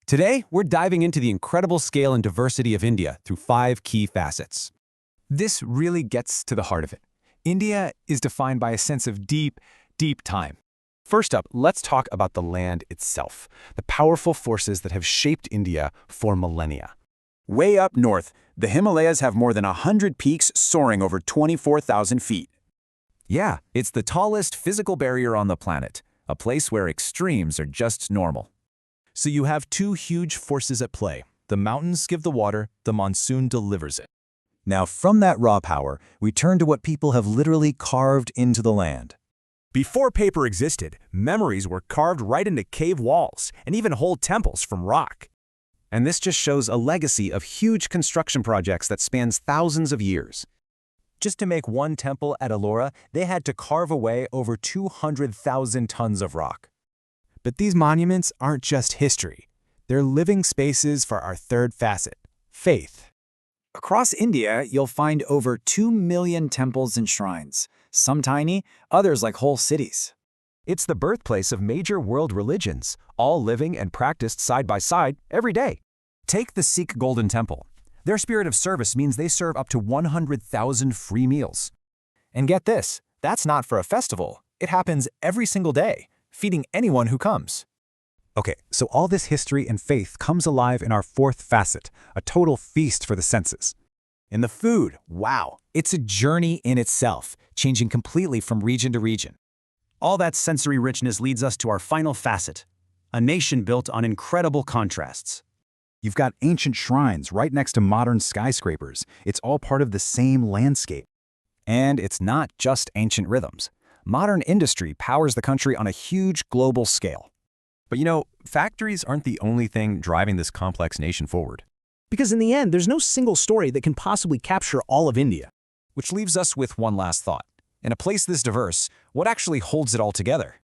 Today, we're diving into the incredible scale and diversity of India through 5 key facets. This really gets to the heart of it. India is defined by a sense of deep, deep time. First up, let's talk about the land itself, the powerful forces that have shaped India for millennia. Way up north, the Himalayas have more than 100 peaks soaring over 24,000 feet. Yeah, it's the tallest physical barrier on the planet, a place where extremes are just normal. So you have 2 huge forces at play. The mountains give the water, the monsoon delivers it. Now, from that raw power, we turn to what people have literally carved into the land. Before paper existed, memories were carved right into cave walls and even whole temples from rock. And this just shows a legacy of huge construction projects that spans thousands of years. Just to make one temple at Ellora, they had to carve away over 200,000 tons of rock. But these monuments aren't just history. They're living spaces for our third facet, faith. Across India, you'll find over 2 million temples and shrines, some tiny, others like whole cities. It's the birthplace of major world religions, all living and practiced side by side every day. Take the Sikh Golden Temple. Their spirit of service means they serve up to 100,000 free meals. And get this, that's not for a festival. It happens every single day, feeding anyone who comes. Okay, so all this history and faith comes alive in our 4th facet, a total feast for the senses. In the food, wow, it's a journey in itself, changing completely from region to region. All that sensory richness leads us to our final facet, a nation built on incredible contrasts. You've got ancient shrines right next to modern skyscrapers. It's all part of the same landscape. And it's not just ancient rhythms. Modern industry powers the country on a huge global scale. But you know, factories aren't the only thing driving this complex nation forward. Because in the end, there's no single story that can possibly capture all of India. Which leaves us with one last thought. In a place this diverse, what actually holds it all together?